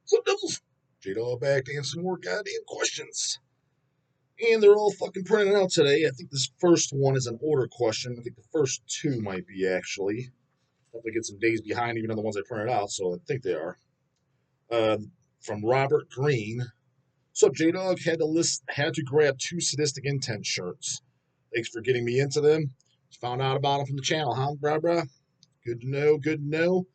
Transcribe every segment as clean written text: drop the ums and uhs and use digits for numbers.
So Devils, J-dawg back to answer some more goddamn questions. And they're all fucking printed out today. I think this first one is an order question. I think the first two might be actually. Definitely get some days behind even on the ones I printed out, so I think they are. Uh, from Robert Green. So J-dawg had to grab two Sadistic Intent shirts. Thanks for getting me into them. Found out about them from the channel, huh, brah? Good to know, good to know.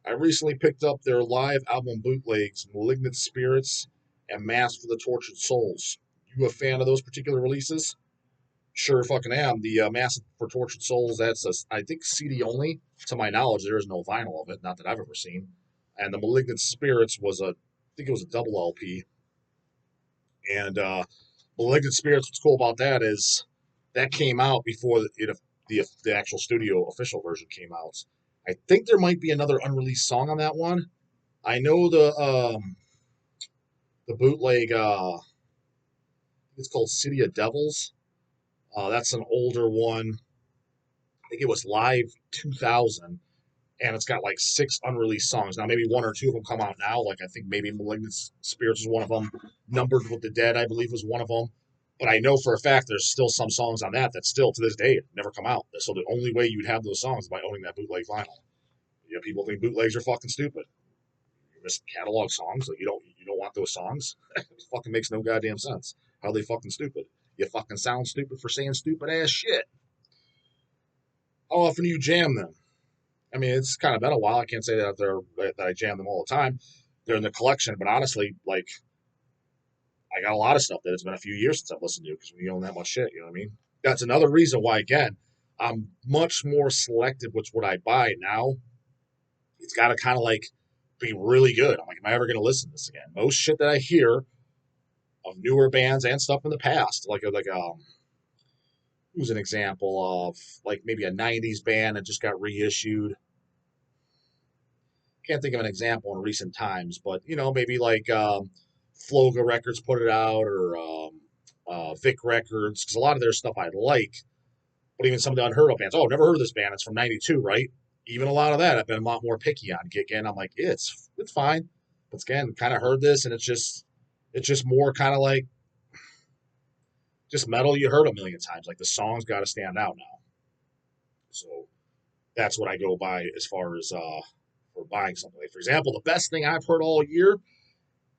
I recently picked up their live album bootlegs, Malignant Spirits and Mass for the Tortured Souls. You a fan of those particular releases? Sure fucking am. The Mass for Tortured Souls, that's, I think, CD only. To my knowledge, there is no vinyl of it, not that I've ever seen. And the Malignant Spirits was I think it was a double LP. And Malignant Spirits, what's cool about that is that came out before the actual studio official version came out. I think there might be another unreleased song on that one. I know the bootleg. It's called City of Devils. That's an older one. I think it was Live 2000, and it's got like 6 unreleased songs. Now maybe 1 or 2 of them come out now. Like I think maybe Malignant Spirits is one of them. Numbered with the Dead, I believe, was one of them. But I know for a fact there's still some songs on that still to this day never come out. So the only way you'd have those songs is by owning that bootleg vinyl. You know, people think bootlegs are fucking stupid. You miss catalog songs, like you don't want those songs. It fucking makes no goddamn sense. How are they fucking stupid? You fucking sound stupid for saying stupid ass shit. How often do you jam them? I mean, it's kind of been a while. I can't say that I jam them all the time. They're in the collection, but honestly, like I got a lot of stuff that it's been a few years since I've listened to because when you own that much shit, you know what I mean? That's another reason why, again, I'm much more selective with what I buy now. It's got to kind of like be really good. I'm like, am I ever going to listen to this again? Most shit that I hear of newer bands and stuff in the past, who's an example of like maybe a '90s band that just got reissued. Can't think of an example in recent times, but you know, maybe like Floga Records put it out or Vic Records, because a lot of their stuff I like, but even some of the unheard of bands. Oh, never heard of this band. It's from '92, right? Even a lot of that I've been a lot more picky on. Again, I'm like, it's fine, but again, kind of heard this, and it's just more kind of like just metal you heard a million times. Like the songs got to stand out now. So that's what I go by as far as for buying something. Like, for example, the best thing I've heard all year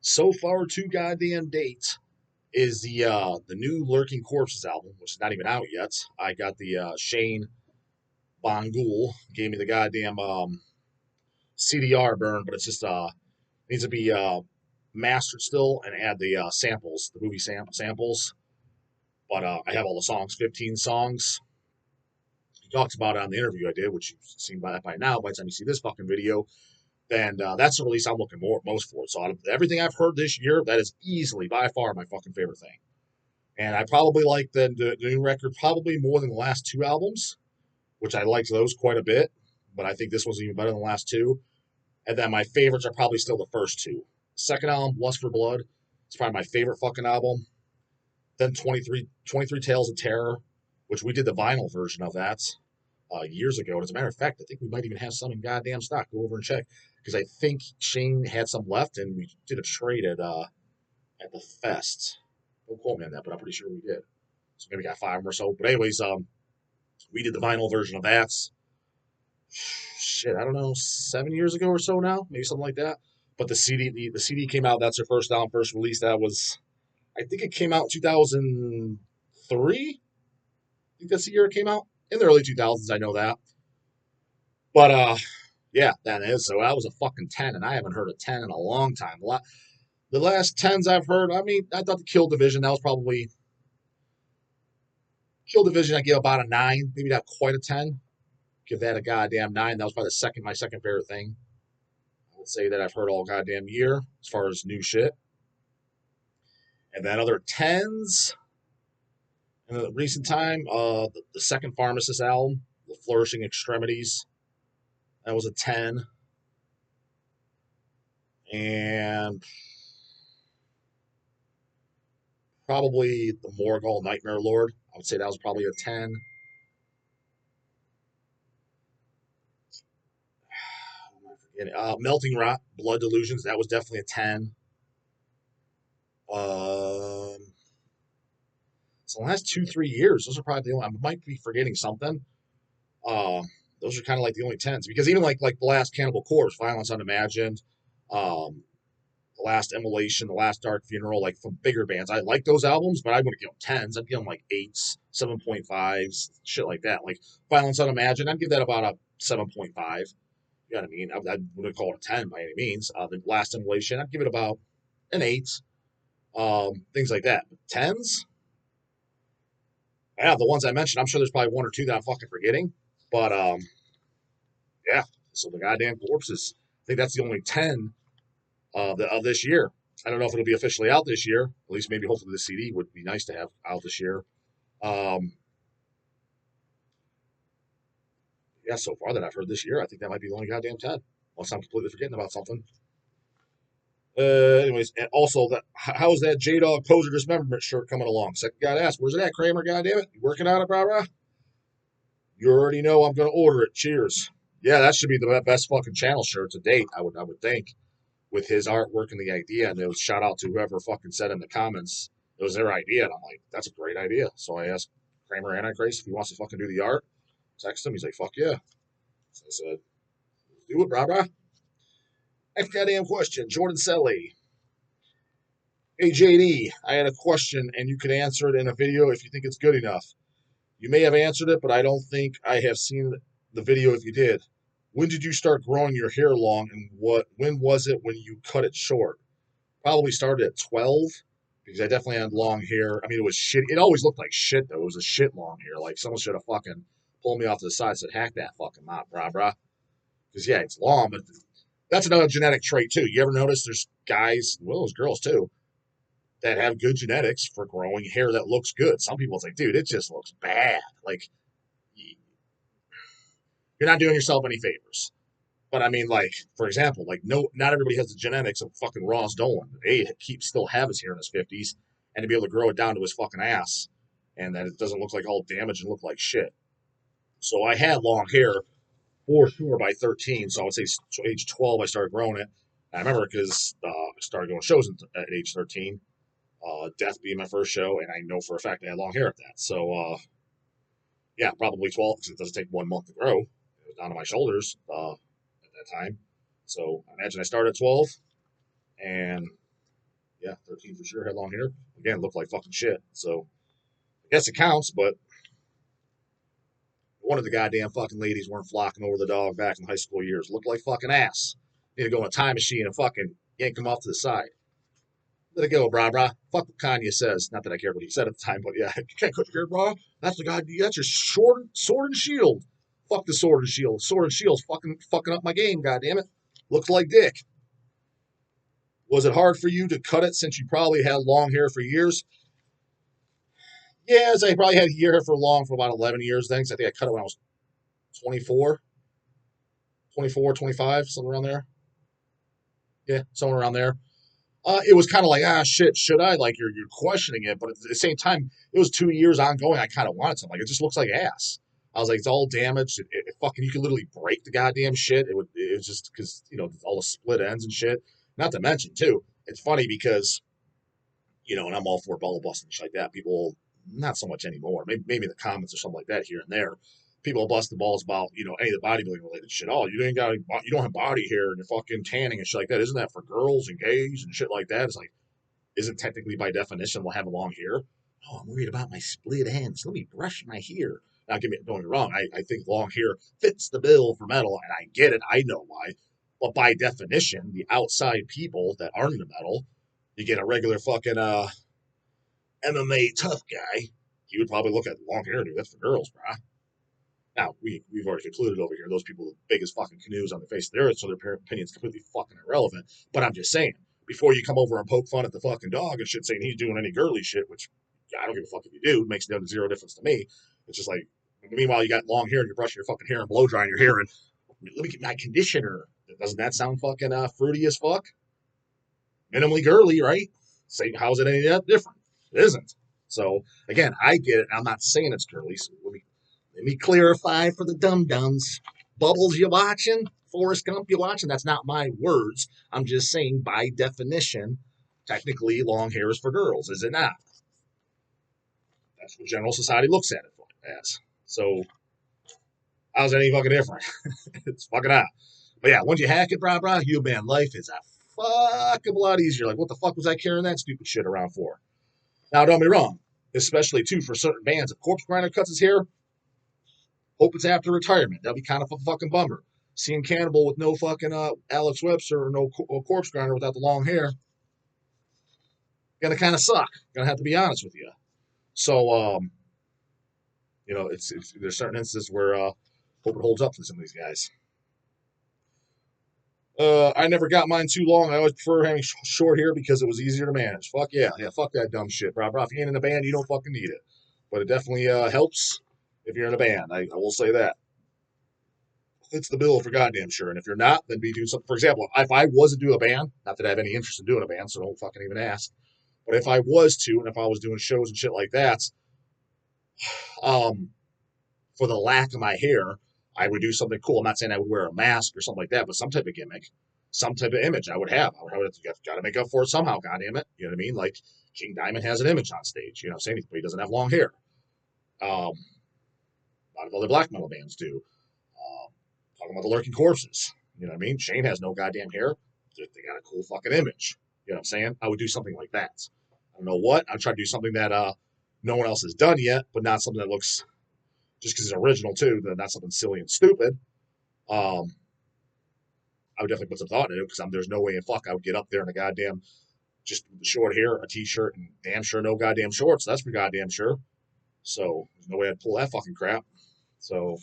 so far to goddamn date is the new Lurking Corpses album, which is not even out yet. I got the Shane Bongul gave me the goddamn CDR burn, but it's just needs to be mastered still and add the samples, the movie samples. But I have all the songs, 15 songs. He talks about it on the interview I did, which you've seen by now. By the time you see this fucking video, then that's the release I'm looking most for. So out of everything I've heard this year, that is easily by far my fucking favorite thing. And I probably like the new record probably more than the last 2 albums, which I liked those quite a bit. But I think this one's even better than the last 2. And then my favorites are probably still the first 2. Second album, Lust for Blood, it's probably my favorite fucking album. Then 23 Tales of Terror, which we did the vinyl version of that years ago. And as a matter of fact, I think we might even have some in goddamn stock. Go over and check. Because I think Shane had some left, and we did a trade at the fest. Don't quote me on that, but I'm pretty sure we did. So maybe got 5 or so. But anyways, we did the vinyl version of that. Shit, I don't know, 7 years ago or so now, maybe something like that. But the CD came out. That's their first album, first release. That was, I think it came out in 2003. I think that's the year it came out in the early 2000s. I know that. But yeah, that is. So that was a fucking 10, and I haven't heard a 10 in a long time. The last 10s I've heard, I mean, I thought the Kill Division, that was probably Kill Division, I give about a 9, maybe not quite a 10. Give that a goddamn 9. That was probably my second favorite thing. I would say that I've heard all goddamn year as far as new shit. And then other 10s in the recent time, the second Pharmacist album, The Flourishing Extremities, that was a 10. And probably the Morgul Nightmare Lord, I would say that was probably a 10. And, Melting Rot, Blood Delusions, that was definitely a 10. So the last 2, 3 years, those are probably the only. I might be forgetting something. Uh, those are kind of like the only tens because even like the last Cannibal Corpse, Violence Unimagined, um, the last Immolation, the last Dark Funeral, like from bigger bands, I like those albums, but I wouldn't give them tens. I'd give them like eights, 7.5s, shit like that. Like Violence Unimagined, I'd give that about a 7.5. You know what I mean? I wouldn't call it a 10 by any means. The last Immolation, I'd give it about an 8. Things like that. But tens, yeah, the ones I mentioned, I'm sure there's probably one or two that I'm fucking forgetting. But yeah, so the goddamn corpses. I think that's the only 10 of this year. I don't know if it'll be officially out this year. At least maybe hopefully the CD would be nice to have out this year. Um, yeah, so far that I've heard this year, I think that might be the only goddamn 10. Unless I'm completely forgetting about something. Anyways, and also that how's that J-dawg Poser Dismemberment shirt coming along? Second guy to ask, where's it at, Kramer? Goddamn it, you working on it, brah? You already know I'm gonna order it. Cheers. Yeah, that should be the best fucking channel shirt to date. I would think, with his artwork and the idea. And it was shout out to whoever fucking said in the comments it was their idea, and I'm like, that's a great idea. So I asked Kramer Antichrist if he wants to fucking do the art. Text him. He's like, fuck yeah. So I said, do it, brah. Next goddamn question, Jordan Selly. Hey JD, I had a question and you could answer it in a video if you think it's good enough. You may have answered it, but I don't think I have seen the video if you did. When did you start growing your hair long and when was it when you cut it short? Probably started at 12 because I definitely had long hair. I mean, it was shit. It always looked like shit though. It was a shit long hair. Like someone should have fucking pulled me off to the side and said, hack that fucking mop, brah. Because yeah, it's long, but that's another genetic trait too. You ever notice there's guys, well, there's girls too, that have good genetics for growing hair that looks good. Some people it's like, dude, it just looks bad. Like you're not doing yourself any favors. But I mean, like, for example, like no, not everybody has the genetics of fucking Ross Dolan. They still have his hair in his 50s, and to be able to grow it down to his fucking ass, and that it doesn't look like all damaged and look like shit. So I had long hair for sure by 13. So I would say age 12 I started growing it. I remember because I started going shows at age 13. Death being my first show, and I know for a fact I had long hair at that. So yeah, probably 12 because it doesn't take 1 month to grow. It was down to my shoulders at that time. So I imagine I started at 12, and yeah, 13 for sure had long hair. Again, looked like fucking shit. So I guess it counts, but one of the goddamn fucking ladies weren't flocking over the dog back in high school years. Looked like fucking ass. Need to go in a time machine and fucking yank him off to the side. Let it go, brah. Fuck what Kanye says. Not that I cared what he said at the time, but yeah, you can't cut your hair, brah. That's the god. That's your sword and shield. Fuck the sword and shield. Sword and shield's fucking up my game. Goddamn it. Looks like dick. Was it hard for you to cut it since you probably had long hair for years? Yes, I probably had hair for about 11 years then, because I think I cut it when I was 24, 24, 25, somewhere around there. Yeah, somewhere around there. It was kind of like, shit, should I? Like, you're questioning it, but at the same time, it was 2 years ongoing. I kind of wanted something. Like, it just looks like ass. I was like, it's all damaged. It fucking, you could literally break the goddamn shit. It was just because, all the split ends and shit. Not to mention, too, it's funny because, and I'm all for bubble busting and shit like that. People, not so much anymore. Maybe in the comments or something like that here and there. People bust the balls about, any of the bodybuilding related shit. Oh, you don't have body hair and you're fucking tanning and shit like that. Isn't that for girls and gays and shit like that? It's like, isn't technically by definition will have long hair? Oh, I'm worried about my split ends. Let me brush my hair. Now, don't get me wrong. I think long hair fits the bill for metal, and I get it. I know why. But by definition, the outside people that aren't into metal, you get a regular fucking MMA tough guy, he would probably look at long hair, dude. That's for girls, brah. Now, we've already concluded over here, those people are the biggest fucking canoes on the face of the earth, so their opinion's completely fucking irrelevant. But I'm just saying, before you come over and poke fun at the fucking dog and shit saying he's doing any girly shit, which I don't give a fuck if you do, it makes zero difference to me. It's just like, meanwhile, you got long hair and you're brushing your fucking hair and blow drying your hair and let me get my conditioner. Doesn't that sound fucking fruity as fuck? Minimally girly, right? Say, how's it any different? It isn't. So, again, I get it. I'm not saying it's girly, so let me clarify for the dum-dums. Bubbles, you watching? Forrest Gump you watch, and that's not my words. I'm just saying, by definition, technically, long hair is for girls, is it not? That's what general society looks at it as. So, how's that any fucking different? It's fucking out. But yeah, once you hack it, brah, you man, life is a fucking lot easier. Like, what the fuck was I carrying that stupid shit around for? Now, don't be wrong, especially too for certain bands. If Corpse Grinder cuts his hair, hope it's after retirement. That'd be kind of a fucking bummer. Seeing Cannibal with no fucking Alex Webster or no Corpse Grinder without the long hair, gonna kind of suck. Gonna have to be honest with you. So, you know, it's there's certain instances where hope it holds up for some of these guys. I never got mine too long. I always prefer having short hair because it was easier to manage. Fuck yeah, fuck that dumb shit, bro. If you ain't in a band, you don't fucking need it. But it definitely helps if you're in a band. I will say that. It's the bill for goddamn sure. And if you're not, then be doing something. For example, if I was to do a band, not that I have any interest in doing a band, so don't fucking even ask. But if I was to, and if I was doing shows and shit like that, for the lack of my hair, I would do something cool. I'm not saying I would wear a mask or something like that, but some type of gimmick, some type of image I would have. I would have got to make up for it somehow, goddamn it. You know what I mean? Like King Diamond has an image on stage. You know what I'm saying? He doesn't have long hair. A lot of other black metal bands do. Talking about the Lurking Corpses. You know what I mean? Shane has no goddamn hair. They got a cool fucking image. You know what I'm saying? I would do something like that. I don't know what. I'd try to do something that no one else has done yet, but not something that looks, just because it's original too, that not something silly and stupid. I would definitely put some thought into it because there's no way in fuck I would get up there in a goddamn just short hair, a t-shirt, and damn sure no goddamn shorts. That's for goddamn sure. So there's no way I'd pull that fucking crap. So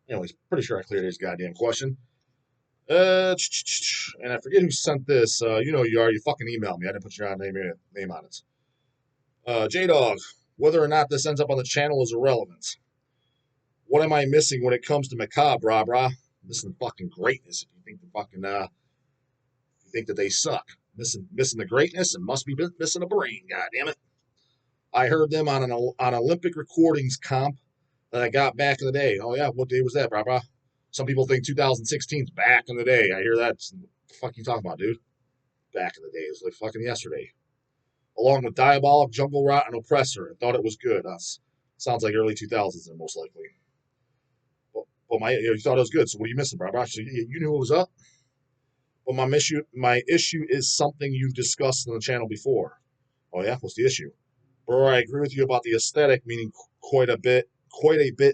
anyways, pretty sure I cleared his goddamn question. And I forget who sent this. You know who you are. You fucking emailed me. I didn't put your name on it. J-dawg, whether or not this ends up on the channel is irrelevant. What am I missing when it comes to macabre, brah? Missing fucking greatness. If you think the fucking you think that they suck, missing the greatness, and must be missing a brain. God damn it! I heard them on an Olympic recordings comp that I got back in the day. Oh yeah, what day was that, brah? Some people think 2016 is back in the day. I hear that. What the fuck you talking about, dude? Back in the day, it was like fucking yesterday. Along with Diabolic, Jungle Rot, and Oppressor, and thought it was good. Sounds like early 2000s, then most likely. But you thought it was good. So what are you missing, brah? So you knew it was up. But my issue is something you've discussed on the channel before. Oh yeah, what's the issue? Bro, I agree with you about the aesthetic, meaning quite a bit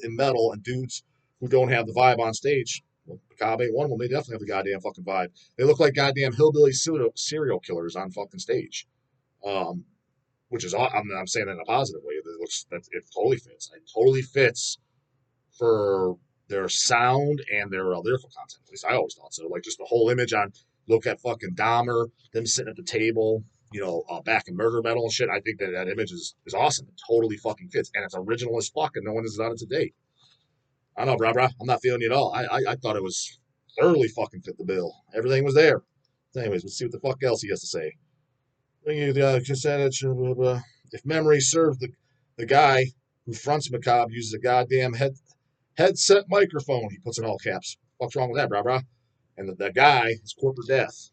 in metal, and dudes who don't have the vibe on stage. Well, Macabre ain't one of them. They definitely have the goddamn fucking vibe. They look like goddamn hillbilly serial killers on fucking stage. Which is, I'm saying that in a positive way. It totally fits. It totally fits for their sound and their lyrical content. At least I always thought so. Like just the whole image on, look at fucking Dahmer, them sitting at the table, you know, back in murder metal and shit. I think that image is awesome. It totally fucking fits. And it's original as fuck, and no one has done it to date. I don't know, brah. I'm not feeling you at all. I thought it was thoroughly fucking fit the bill. Everything was there. Anyways, let's see what the fuck else he has to say. If memory serves, the guy who fronts Macabre uses a goddamn headset microphone. He puts in all caps. What's wrong with that, brah? And the guy is Corporate Death.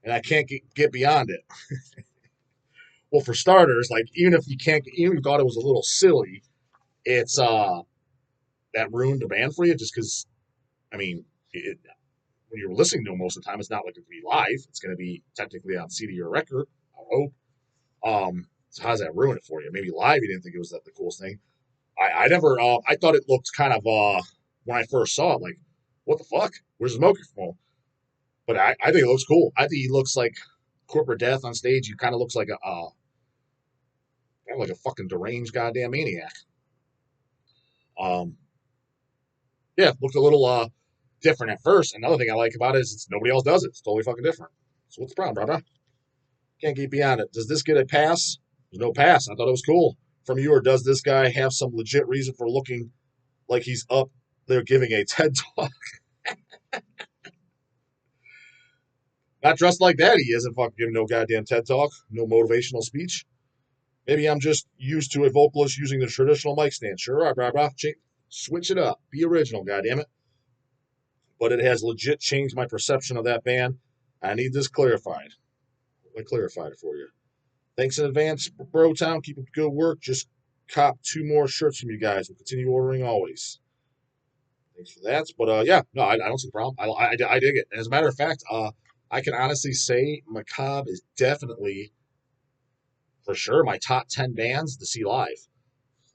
And I can't get beyond it. Well, for starters, like even if you thought it was a little silly, it's that ruined the band for you just because, I mean, when you're listening to them most of the time, it's not like it's going to be live. It's going to be technically on CD or record, I hope. So how does that ruin it for you? Maybe live you didn't think it was the coolest thing. I never, I thought it looked kind of, when I first saw it, like, what the fuck? Where's the microphone? But I think it looks cool. I think he looks like Corporate Death on stage. He kind of looks like a fucking deranged goddamn maniac. Yeah, looked a little different at first. Another thing I like about it is nobody else does it. It's totally fucking different. So what's the problem, brother? Can't get beyond it. Does this get a pass? There's no pass. I thought it was cool from you. Or does this guy have some legit reason for looking like he's up there giving a TED talk? Not dressed like that. He isn't fucking giving no goddamn TED talk. No motivational speech. Maybe I'm just used to a vocalist using the traditional mic stand. Sure, brah. Switch it up. Be original, goddammit. But it has legit changed my perception of that band. I need this clarified. I clarified it for you. Thanks in advance, Bro Town. Keep up the good work. Just cop 2 more shirts from you guys. We'll continue ordering always. Thanks for that. But yeah, no, I don't see the problem. I dig it. And as a matter of fact, I can honestly say Macabre is definitely, for sure, my top 10 bands to see live.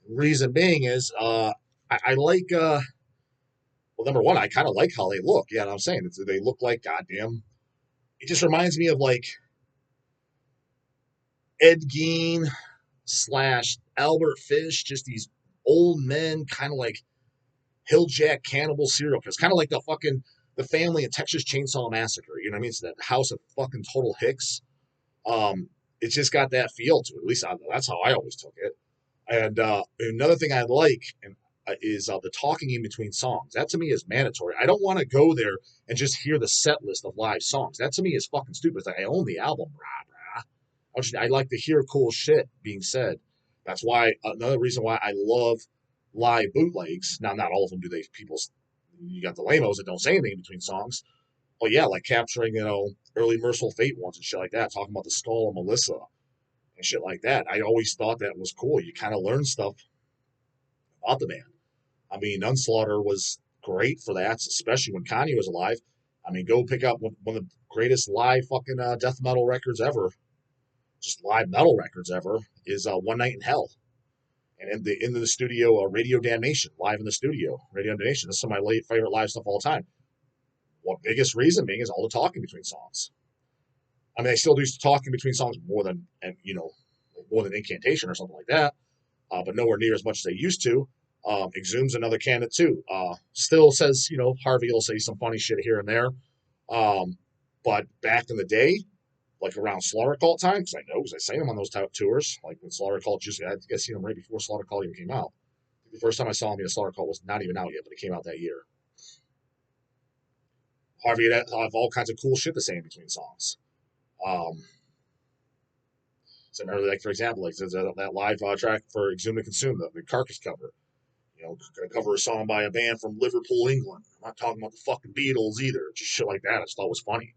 Reason being is I like, well, number one, I kind of like how they look. Yeah, you know what I'm saying? They look like goddamn. It just reminds me of like Ed Gein slash Albert Fish, just these old men, kind of like Hilljack cannibal serial killers, kind of like the family in Texas Chainsaw Massacre. You know what I mean? It's that house of fucking total hicks. It's just got that feel to it. At least that's how I always took it. And another thing I like is the talking in between songs. That to me is mandatory. I don't want to go there and just hear the set list of live songs. That to me is fucking stupid. It's like I own the album, brah, brah. I like to hear cool shit being said. That's why another reason why I love live bootlegs. Now, not all of them do they. You got the lamos that don't say anything in between songs. But yeah, like capturing early Merciful Fate ones and shit like that, talking about the skull of Melissa and shit like that. I always thought that was cool. You kind of learn stuff about the band. I mean, Unslaughter was great for that, especially when Kanye was alive. I mean, go pick up one of the greatest live fucking death metal records ever, just live metal records ever, is One Night in Hell. And in the studio, Radio Damnation, live in the studio, Radio Damnation. This is some of my favorite live stuff all the time. What biggest reason being is all the talking between songs. I mean, they still do talking between songs more than Incantation or something like that, but nowhere near as much as they used to. Exhum's another candidate too. Still says, Harvey will say some funny shit here and there. But back in the day, like around Slaughter Cult time, because I sang them on those tours, like when Slaughter Cult I think I seen them right before Slaughter Cult even came out. The first time I saw them, Slaughter Cult was not even out yet, but it came out that year. Harvey had all kinds of cool shit to say in between songs. So I remember, like, for example, like that live track for Exhume to Consume, the Carcass cover. Going to cover a song by a band from Liverpool, England. I'm not talking about the fucking Beatles either. Just shit like that. I just thought was funny.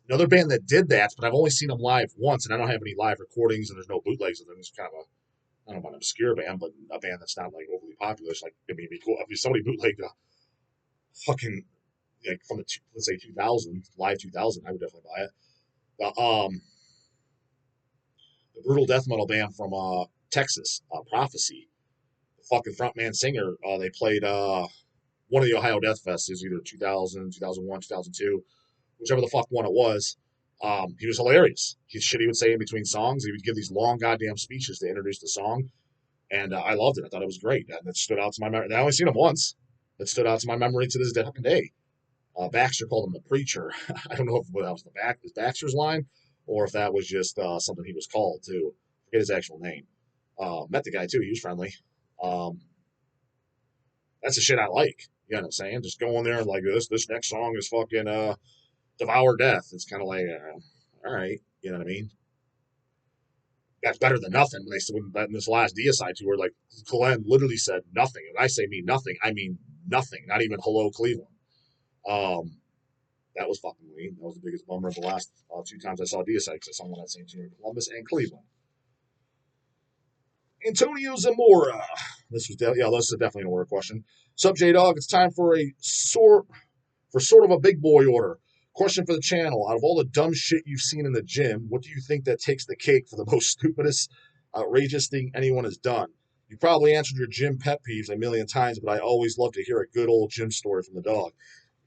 Another band that did that, but I've only seen them live once, and I don't have any live recordings, and there's no bootlegs of them. It's kind of I don't know about an obscure band, but a band that's not like overly popular. It's like, it'd be cool if somebody bootlegged a fucking, like, from let's say 2000, live 2000, I would definitely buy it. The brutal death metal band from Texas, Prophecy. Fucking frontman singer. They played one of the Ohio Death Fests. It was either 2000, 2001, 2002, whichever the fuck one it was. He was hilarious. He would say in between songs. He would give these long goddamn speeches to introduce the song, and I loved it. I thought it was great. And it stood out to my memory. I only seen him once. It stood out to my memory to this fucking day. Baxter called him the preacher. I don't know if that was Baxter's line, or if that was just something he was called too. Forget his actual name. Met the guy too. He was friendly. That's the shit I like. You know what I'm saying? Just going there and like this next song is fucking Devour Death. It's kind of like, all right, you know what I mean? That's better than nothing. When in this last Deicide tour, like Glenn literally said nothing. And I say mean nothing, I mean nothing. Not even hello Cleveland. That was fucking weird. That was the biggest bummer of the last 2 times I saw Deicide, because I saw one that same tour in Columbus and Cleveland. Antonio Zamora. This is definitely an order question. Sup, J-dawg? It's time for sort of a big boy order. Question for the channel. Out of all the dumb shit you've seen in the gym, what do you think that takes the cake for the most stupidest, outrageous thing anyone has done? You probably answered your gym pet peeves a million times, but I always love to hear a good old gym story from the dog.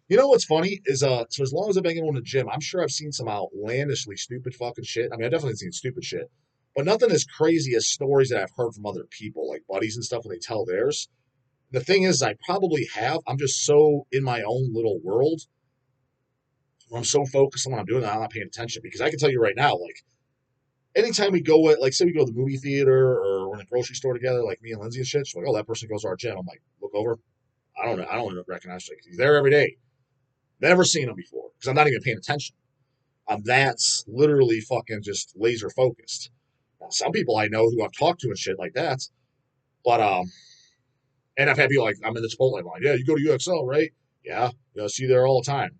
You know what's funny is, so as long as I've been going to the gym, I'm sure I've seen some outlandishly stupid fucking shit. I mean, I've definitely seen stupid shit, but nothing as crazy as stories that I've heard from other people, like buddies and stuff, when they tell theirs. The thing is, I probably have. I'm just so in my own little world where I'm so focused on what I'm doing that I'm not paying attention. Because I can tell you right now, like, anytime we go, like, say we go to the movie theater or we're in a grocery store together, like me and Lindsay and shit, she's like, oh, that person goes to our gym. I'm like, look over. I don't recognize him. He's there every day. Never seen him before because I'm not even paying attention. That's literally fucking just laser focused. Now, some people I know who I've talked to and shit like that, but And I've had people like, I'm in the Chipotle line. Yeah, you go to UXL, right? Yeah, see you there all the time.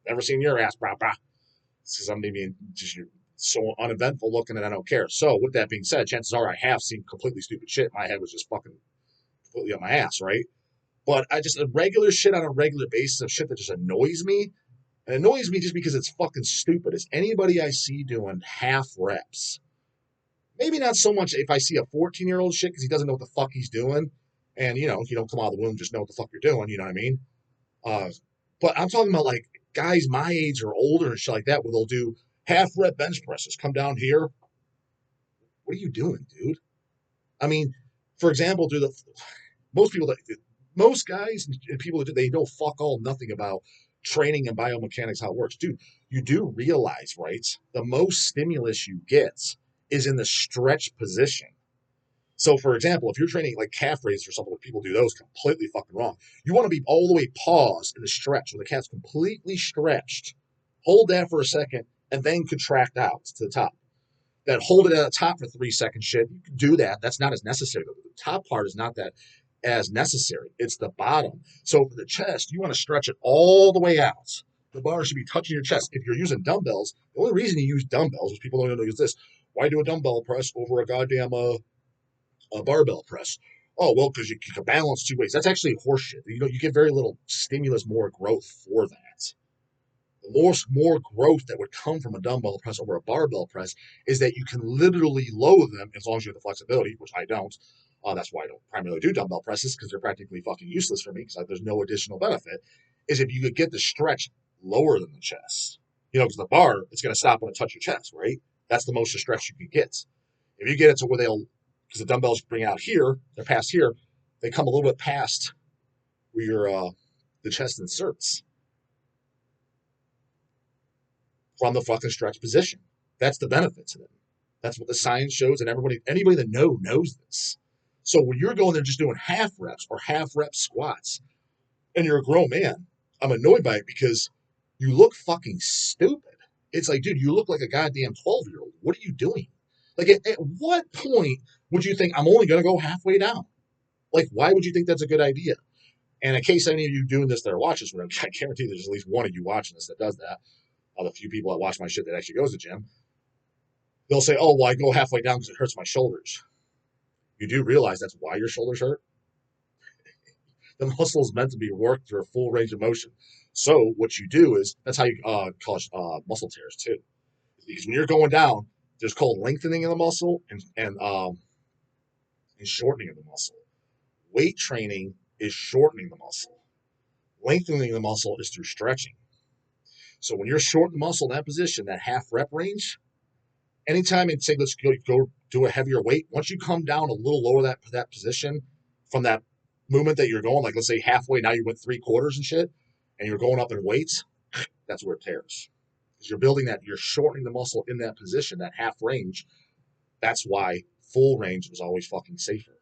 Never seen your ass, brah, brah. Because I'm maybe just you're so uneventful looking and I don't care. So with that being said, chances are I have seen completely stupid shit. My head was just fucking completely on my ass, right? But I just a regular shit on a regular basis of shit that just annoys me. And annoys me just because it's fucking stupid. Is anybody I see doing half reps? Maybe not so much if I see a 14-year-old shit because he doesn't know what the fuck he's doing. And, you don't come out of the womb, just know what the fuck you're doing. You know what I mean? Uh, but I'm talking about like guys my age or older and shit like that where they'll do half rep bench presses. Come down here. What are you doing, dude? I mean, for example, most people that most guys and people that they know fuck all nothing about training and biomechanics how it works. Dude, you do realize, right? The most stimulus you get is in the stretch position. So, for example, if you're training like calf raises or something, when people do those completely fucking wrong, you want to be all the way paused in the stretch where the calf's completely stretched. Hold that for a second and then contract out to the top. That hold it at the top for 3 seconds shit, you can do that. That's not as necessary. The top part is not that as necessary. It's the bottom. So for the chest, you want to stretch it all the way out. The bar should be touching your chest. If you're using dumbbells, the only reason you use dumbbells is people don't know use this. Why do a dumbbell press over a goddamn a barbell press? Oh, well, because you can balance two ways. That's actually horseshit. You get very little stimulus, more growth for that. The more growth that would come from a dumbbell press over a barbell press is that you can literally load them as long as you have the flexibility, which I don't. That's why I don't primarily do dumbbell presses because they're practically fucking useless for me because there's no additional benefit. Is if you could get the stretch lower than the chest, because the bar it's going to stop when it touches your chest, right? That's the most stretch you can get. If you get it to where because the dumbbells bring out here, they're past here, they come a little bit past where the chest inserts from the fucking stretch position. That's the benefit to them. That's what the science shows, and anybody that knows this. So when you're going there just doing half reps or half rep squats, and you're a grown man, I'm annoyed by it because you look fucking stupid. It's like, dude, you look like a goddamn 12-year-old. What are you doing? Like, at what point would you think I'm only going to go halfway down? Like, why would you think that's a good idea? And in case any of you doing this that are watching this, I guarantee there's at least one of you watching this that does that. The few people that watch my shit that actually goes to the gym, they'll say, oh, well, I go halfway down because it hurts my shoulders. You do realize that's why your shoulders hurt? The muscle is meant to be worked through a full range of motion. So what you do is, that's how you cause muscle tears too. Because when you're going down, there's called lengthening of the muscle and shortening of the muscle. Weight training is shortening the muscle. Lengthening the muscle is through stretching. So when you're shortening the muscle in that position, that half rep range, anytime and say let's go do a heavier weight, once you come down a little lower that position from that movement that you're going, like let's say halfway, now you went 3/4 and shit, and you're going up in weights, that's where it tears. Because you're building that, you're shortening the muscle in that position, that half range. That's why full range was always fucking safer.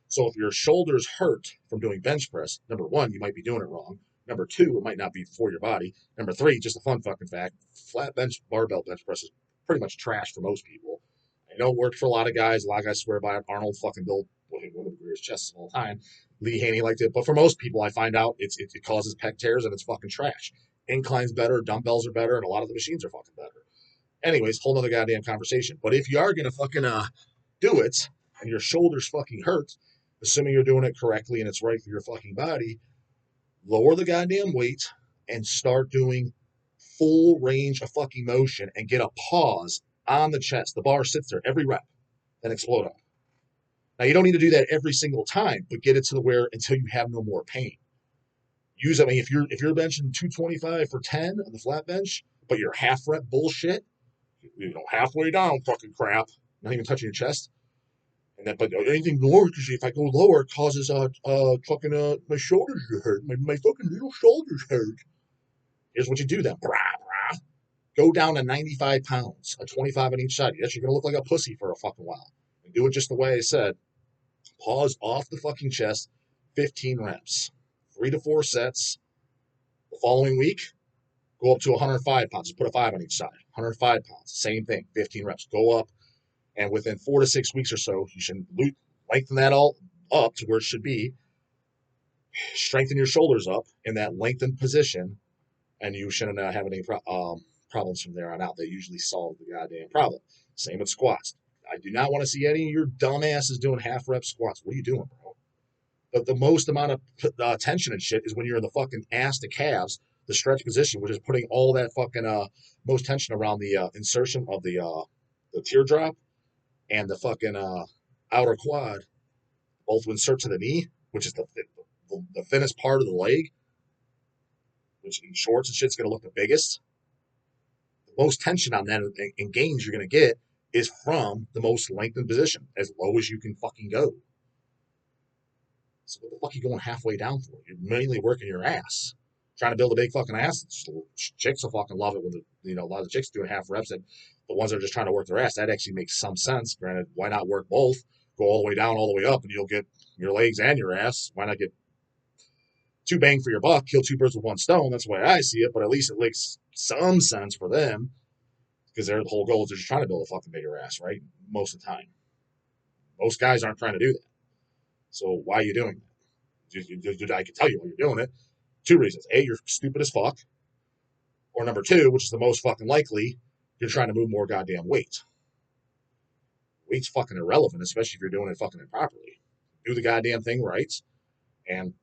So if your shoulders hurt from doing bench press, number one, you might be doing it wrong. Number two, it might not be for your body. Number three, just a fun fucking fact, flat bench, barbell bench press is pretty much trash for most people. I know it worked for a lot of guys. A lot of guys swear by it. Arnold fucking built one of the greatest chests of all time. Lee Haney liked it. But for most people, I find out it causes pec tears and it's fucking trash. Incline's better, dumbbells are better, and a lot of the machines are fucking better. Anyways, whole nother goddamn conversation. But if you are going to fucking do it and your shoulders fucking hurt, assuming you're doing it correctly and it's right for your fucking body, lower the goddamn weight and start doing full range of fucking motion and get a pause on the chest. The bar sits there every rep, then explode up. Now you don't need to do that every single time, but get it to the where until you have no more pain. I mean, if you're benching 225 for 10 on the flat bench, but you're half rep bullshit, halfway down fucking crap, not even touching your chest. And then, but anything lower, because if I go lower, it causes fucking my shoulders to hurt. My fucking little shoulders hurt. Here's what you do then. Brah, brah. Go down to 95 pounds, a 25 on each side. Yes, you're going to look like a pussy for a fucking while. And do it just the way I said. Pause off the fucking chest, 15 reps, 3 to 4 sets. The following week, go up to 105 pounds. Just put a 5 on each side. 105 pounds, same thing, 15 reps. Go up, and within 4 to 6 weeks or so, you should lengthen that all up to where it should be. Strengthen your shoulders up in that lengthened position, and you shouldn't have any problems from there on out. They usually solve the goddamn problem. Same with squats. I do not want to see any of your dumbasses doing half rep squats. What are you doing, bro? The most amount of tension and shit is when you're in the fucking ass to calves, the stretch position, which is putting all that fucking most tension around the insertion of the teardrop and the fucking outer quad, both insert to the knee, which is the thinnest part of the leg, which in shorts and shit's gonna look the biggest. The most tension on that and gains you're gonna get is from the most lengthened position, as low as you can fucking go. So what the fuck are you going halfway down for? You're mainly working your ass, trying to build a big fucking ass. Chicks will fucking love it when a lot of the chicks doing half reps. And the ones that are just trying to work their ass, that actually makes some sense. Granted, why not work both? Go all the way down, all the way up, and you'll get your legs and your ass. Why not get two bang for your buck? Kill two birds with one stone. That's the way I see it. But at least it makes some sense for them because their whole goal is they're just trying to build a fucking bigger ass, right? Most of the time, most guys aren't trying to do that. So why are you doing that? I can tell you why you're doing it. Two reasons. A, you're stupid as fuck. Or number two, which is the most fucking likely, you're trying to move more goddamn weight. Weight's fucking irrelevant, especially if you're doing it fucking improperly. Do the goddamn thing right and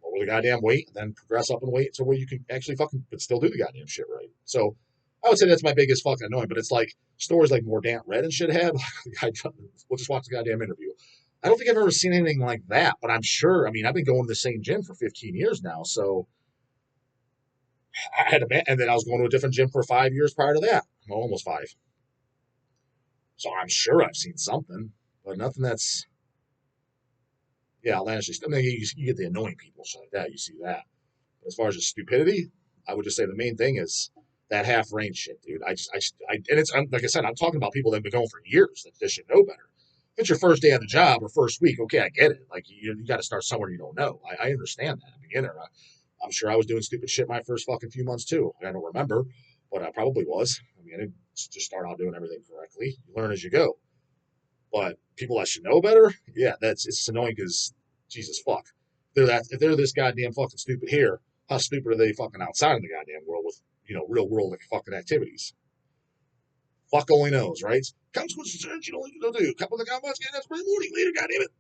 lower the goddamn weight, then progress up in weight to where you can actually fucking but still do the goddamn shit right. So I would say that's my biggest fucking annoying, but it's like stories like Mordant Red and shit had. We'll just watch the goddamn interview. I don't think I've ever seen anything like that, but I'm sure. I mean, I've been going to the same gym for 15 years now, so I had and then I was going to a different gym for 5 years prior to that. Well, almost five. So I'm sure I've seen something, but nothing that's outlandishly. I mean, you get the annoying people, shit like that. You see that. But as far as the stupidity, I would just say the main thing is that half range shit, dude. And it's like I said, I'm talking about people that've been going for years that they should know better. If it's your first day on the job or first week, okay, I get it. Like you got to start somewhere you don't know. I understand that. Beginner, I'm sure I was doing stupid shit my first fucking few months too. I don't remember, but I probably was. I mean, I didn't just start out doing everything correctly. You learn as you go. But people that should know better, yeah, it's annoying because Jesus fuck. If they're this goddamn fucking stupid here, how stupid are they fucking outside of the goddamn world with real world like fucking activities? Fuck only knows, right? Come switch the church, you know what you do. Couple of the combats, get that's pretty morning later, goddamn it.